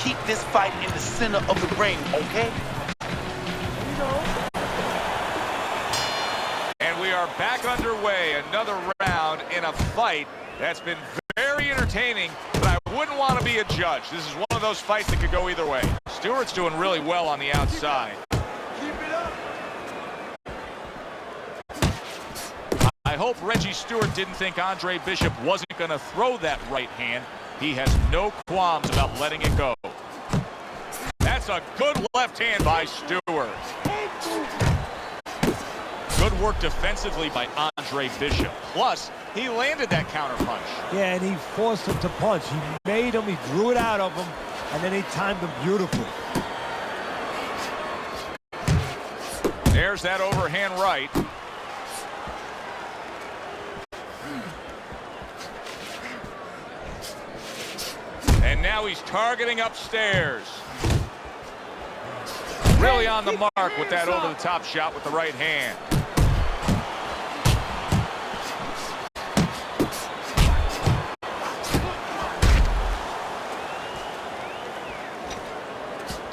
Keep this fight in the center of the ring, okay? And we are back underway. Another round in a fight that's been very entertaining, but I wouldn't want to be a judge. This is one of those fights that could go either way. Stewart's doing really well on the outside. Keep it up. I hope Reggie Stewart didn't think Andre Bishop wasn't going to throw that right hand. He has no qualms about letting it go. That's a good left hand by Stewart. Good work defensively by Andre Bishop. Plus, he landed that counter punch. Yeah, and he forced him to punch. He made him, he drew it out of him, and then he timed him beautifully. There's that overhand right. And now he's targeting upstairs. Really on the mark with that over-the-top shot with the right hand.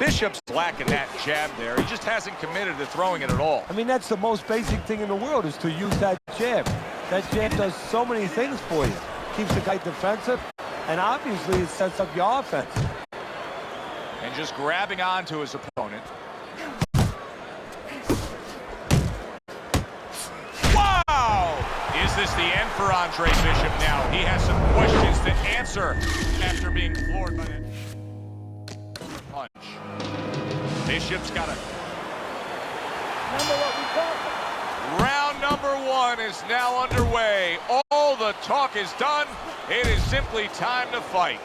Bishop's lacking that jab there. He just hasn't committed to throwing it at all. I mean, that's the most basic thing in the world, is to use that jab. That jab does so many things for you. Keeps the guy defensive, and obviously it sets up your offense. And just grabbing onto his opponent. Wow! Is this the end for Andre Bishop now? He has some questions to answer after being floored by that punch. Bishop's got a... Round number one is now underway. All the talk is done. It is simply time to fight.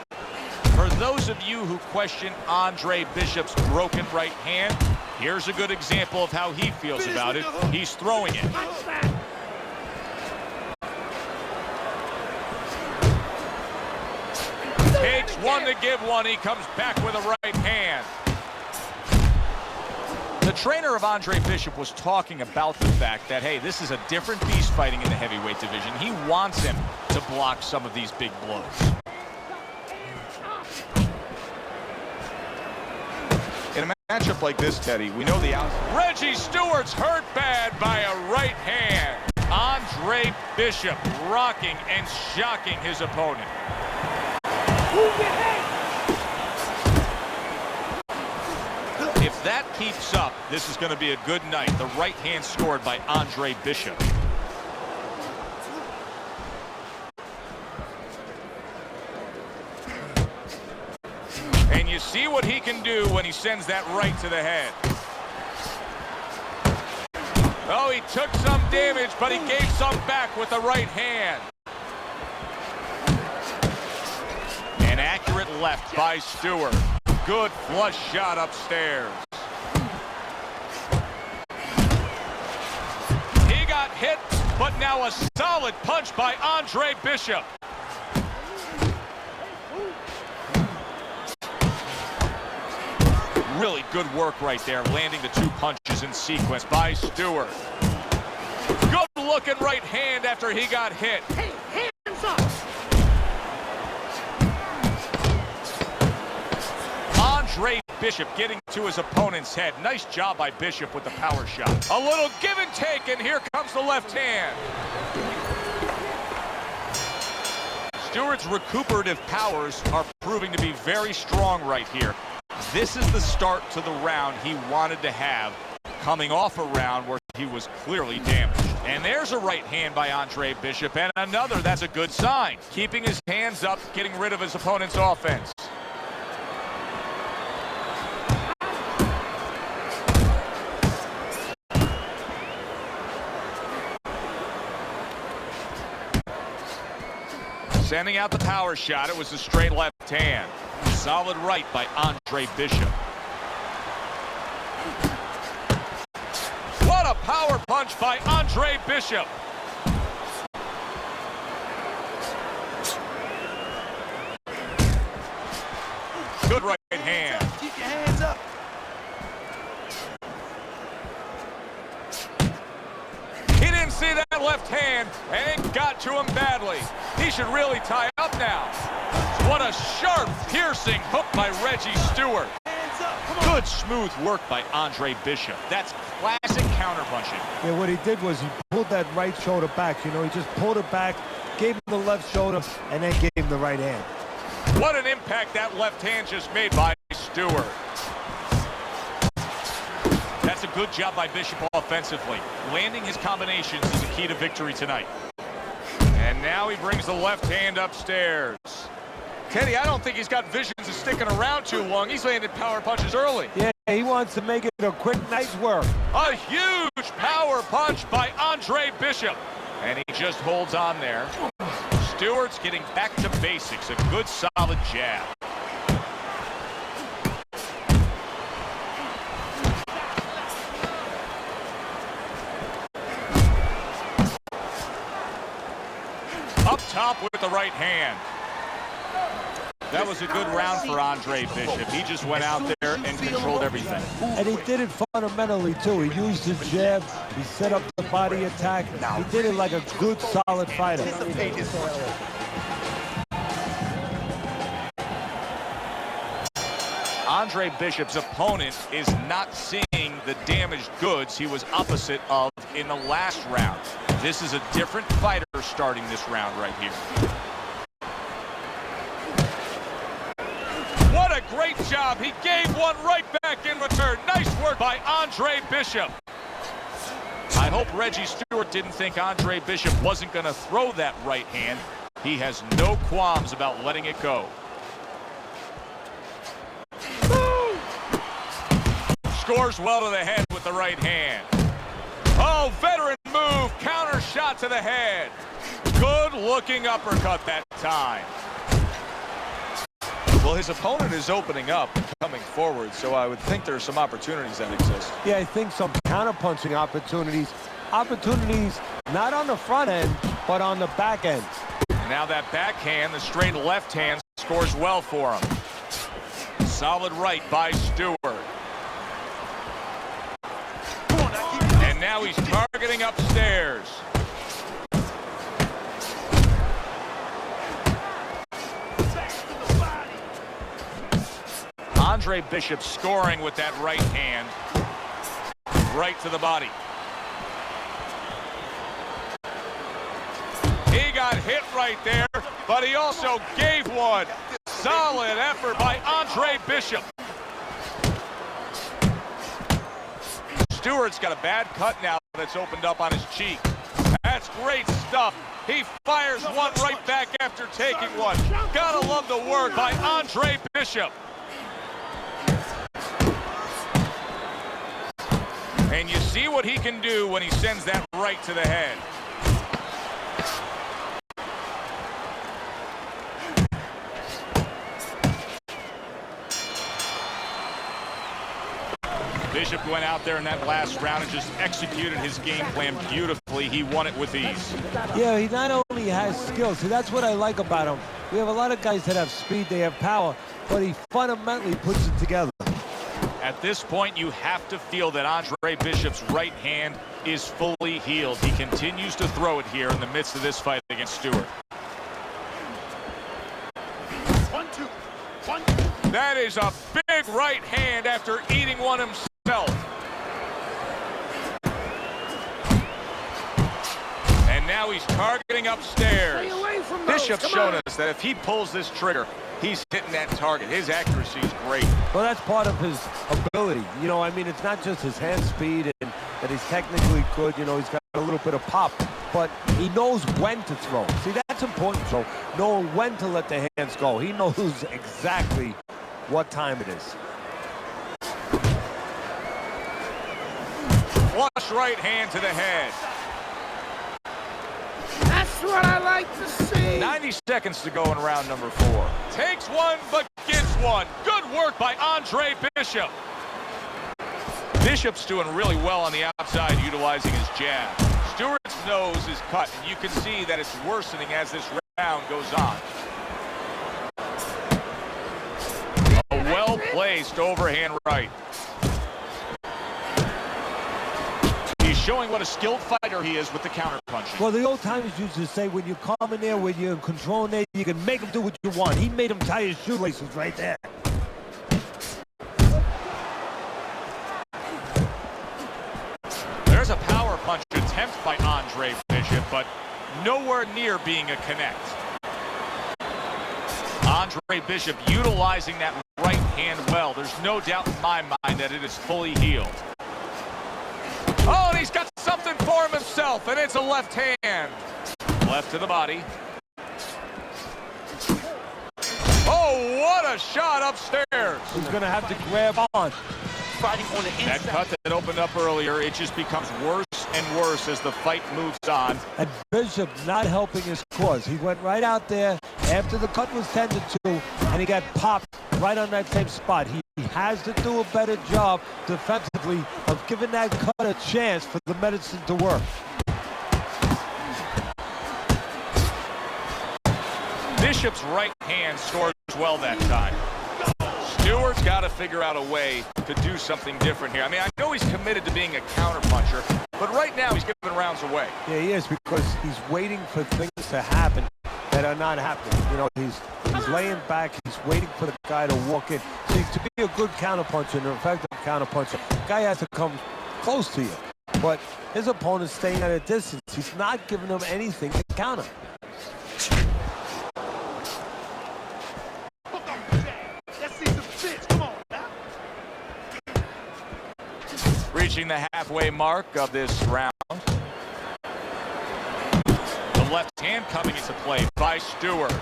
For those of you who question Andre Bishop's broken right hand, here's a good example of how he feels about it. He's throwing it. Takes one to give one. He comes back with a right hand. The trainer of Andre Bishop was talking about the fact that, hey, this is a different beast fighting in the heavyweight division. He wants him to block some of these big blows. In a matchup like this, Teddy, we know the outcome. Reggie Stewart's hurt bad by a right hand. Andre Bishop rocking and shocking his opponent. If that keeps up, this is going to be a good night. The right hand scored by Andre Bishop. And you see what he can do when he sends that right to the head. Oh, he took some damage, but he gave some back with the right hand. An accurate left by Stewart. Good flush shot upstairs. He got hit, but now a solid punch by Andre Bishop. Really good work right there, landing the two punches in sequence by Stewart. Good looking right hand after he got hit. Hey, hands up! Andre Bishop getting to his opponent's head. Nice job by Bishop with the power shot. A little give and take, and here comes the left hand. Stewart's recuperative powers are proving to be very strong right here. This is the start to the round he wanted to have, coming off a round where he was clearly damaged. And there's a right hand by Andre Bishop, and another. That's a good sign. Keeping his hands up, getting rid of his opponent's offense. Sending out the power shot. It was a straight left hand. Solid right by Andre Bishop. What a power punch by Andre Bishop. Good right hand. Keep your hands up. He didn't see that left hand, and it got to him badly. He should really tie up now. What a sharp, piercing hook by Reggie Stewart. Hands up. Come on. Good smooth work by Andre Bishop. That's classic counterpunching. Yeah, what he did was he pulled that right shoulder back. You know, he just pulled it back, gave him the left shoulder, and then gave him the right hand. What an impact that left hand just made by Stewart. That's a good job by Bishop offensively. Landing his combinations is the key to victory tonight. And now he brings the left hand upstairs. Teddy, I don't think he's got visions of sticking around too long. He's landed power punches early. Yeah, he wants to make it a quick night's work. A huge power punch by Andre Bishop. And he just holds on there. Stewart's getting back to basics. A good, solid jab. Up top with the right hand. That was a good round for Andre Bishop. He just went out there and controlled everything. And he did it fundamentally, too. He used his jab. He set up the body attack. He did it like a good, solid fighter. Andre Bishop's opponent is not seeing the damaged goods he was opposite of in the last round. This is a different fighter starting this round right here. What a great job. He gave one right back in return. Nice work by Andre Bishop. I hope Reggie Stewart didn't think Andre Bishop wasn't going to throw that right hand. He has no qualms about letting it go. Scores well to the head with the right hand. Oh, veteran move, counter shot to the head. Good looking uppercut that time. Well, his opponent is opening up and coming forward, so I would think there are some opportunities that exist. Yeah, I think some counter-punching opportunities. Opportunities not on the front end, but on the back end. Now that backhand, the straight left hand, scores well for him. Solid right by Stewart. And now he's targeting upstairs. Andre Bishop scoring with that right hand. Right to the body. He got hit right there, but he also gave one. Solid effort by Andre Bishop. Stewart's got a bad cut now that's opened up on his cheek. That's great stuff. He fires one right back after taking one. Gotta love the work by Andre Bishop. And you see what he can do when he sends that right to the head. Bishop went out there in that last round and just executed his game plan beautifully. He won it with ease. Yeah, he not only has skills, see, that's what I like about him. We have a lot of guys that have speed, they have power, but he fundamentally puts it together. At this point, you have to feel that Andre Bishop's right hand is fully healed. He continues to throw it here in the midst of this fight against Stewart. 1, 2, 1. That is a big right hand after eating one himself. And now he's targeting upstairs. Bishop's shown us that if he pulls this trigger, he's hitting that target. His accuracy is great. Well, that's part of his ability. You know, I mean, it's not just his hand speed and that he's technically good. You know, he's got a little bit of pop, but he knows when to throw. See, that's important. So knowing when to let the hands go. He knows exactly what time it is. Flush right hand to the head. That's what I like to see. 90 seconds to go in round number 4. Takes one, but gets one. Good work by Andre Bishop. Bishop's doing really well on the outside, utilizing his jab. Stewart's nose is cut, and you can see that it's worsening as this round goes on. A well-placed overhand right. He's showing what a skilled fighter he is with the counterpunching. Well, the old timers used to say when you come in there, when you're in control in there, you can make him do what you want. He made him tie his shoelaces right there. There's a power punch attempt by Andre Bishop, but nowhere near being a connect. Andre Bishop utilizing that right hand well. There's no doubt in my mind that it is fully healed. Oh, and he's got something for himself, and it's a left hand. Left to the body. Oh, what a shot upstairs. He's going to have to grab on. Fighting on the inside. That cut that opened up earlier, it just becomes worse and worse as the fight moves on. And Bishop not helping his cause. He went right out there after the cut was tended to, and he got popped right on that same spot. He has to do a better job defensively of giving that cut a chance for the medicine to work. Bishop's right hand scores well that time. Stewart's got to figure out a way to do something different here. I mean, I know he's committed to being a counterpuncher, but right now he's giving rounds away. Yeah, he is, because he's waiting for things to happen that are not happening. You know, he's laying back, he's waiting for the guy to walk in. See, See, to be a good counterpuncher and an effective counterpuncher, guy has to come close to you. But his opponent's staying at a distance. He's not giving him anything to counter. Let's see some fits. Come on now. Reaching the halfway mark of this round. The left hand coming into play by Stewart.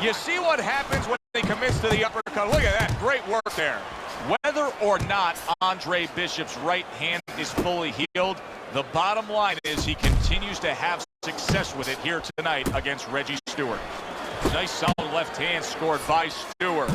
You see what happens when he commits to the uppercut. Look at that. Great work there. Whether or not Andre Bishop's right hand is fully healed, the bottom line is he continues to have success with it here tonight against Reggie Stewart. Nice solid left hand scored by Stewart.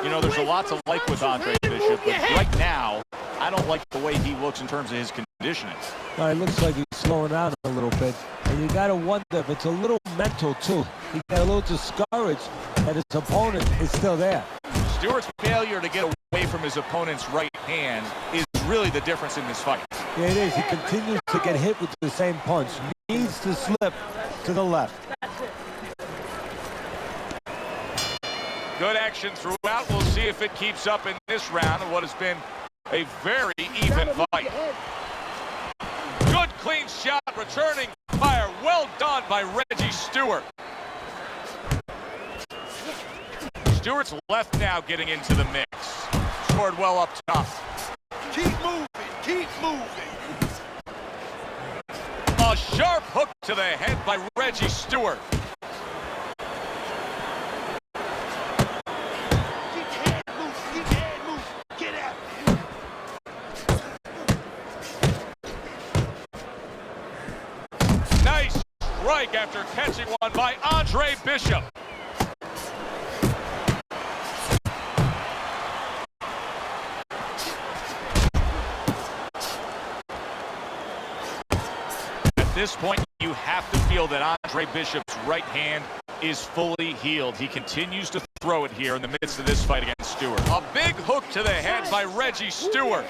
You know, there's a lot to like with Andre Bishop, but right now, I don't like the way he looks in terms of his conditioning. Well, it looks like he's slowing down a little bit. And you got to wonder if it's a little mental, too. He got a little discouraged that his opponent is still there. Stewart's failure to get away from his opponent's right hand is really the difference in this fight. Yeah, it is. He continues to get hit with the same punch. Needs to slip to the left. Good action throughout. We'll see if it keeps up in this round of what has been a very even fight. Good clean shot, returning fire. Well done by Reggie Stewart. Stewart's left now getting into the mix. Scored well up top. Keep moving. Keep moving. A sharp hook to the head by Reggie Stewart. Keep your head moving. Keep your head moving. Get after it. Nice strike after catching one by Andre Bishop. At this point, you have to feel that Andre Bishop's right hand is fully healed. He continues to throw it here in the midst of this fight against Stewart. A big hook to the head by Reggie Stewart.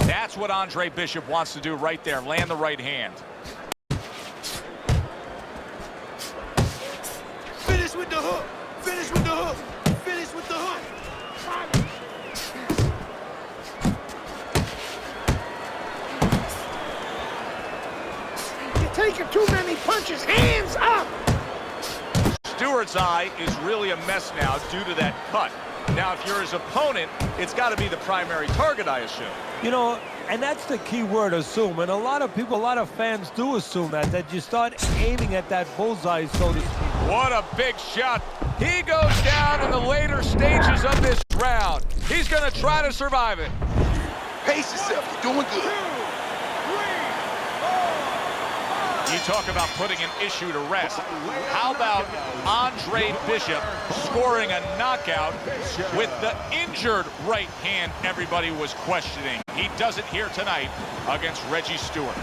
That's what Andre Bishop wants to do right there, land the right hand. Finish with the hook. Finish with the hook. Finish with the hook. You're taking too many punches. Hands up! Stewart's eye is really a mess now due to that cut. Now, if you're his opponent, it's got to be the primary target, I assume. You know, and that's the key word, assume. And a lot of people, a lot of fans do assume that you start aiming at that bullseye, so to speak. What a big shot. He goes down in the later stages of this round. He's going to try to survive it. Pace yourself. You're doing good. You talk about putting an issue to rest. How about Andre Bishop scoring a knockout with the injured right hand everybody was questioning? He does it here tonight against Reggie Stewart.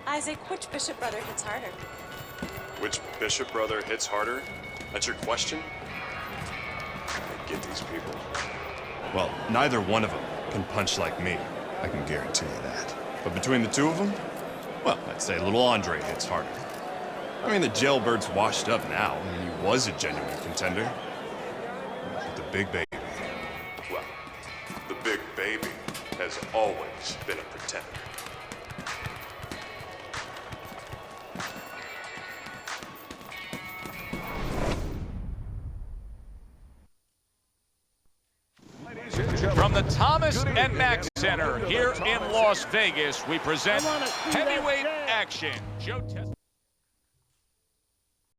Isaac, which Bishop brother hits harder? Which Bishop brother hits harder? That's your question? I get these people. Well, neither one of them can punch like me. I can guarantee you that. But between the two of them, well, I'd say little Andre hits harder. I mean, the jailbird's washed up now. I mean, he was a genuine contender. But the big baby, well, the big baby has always been a pretender. From the Thomas and Mack Center here in Las Vegas, we present heavyweight action. Joe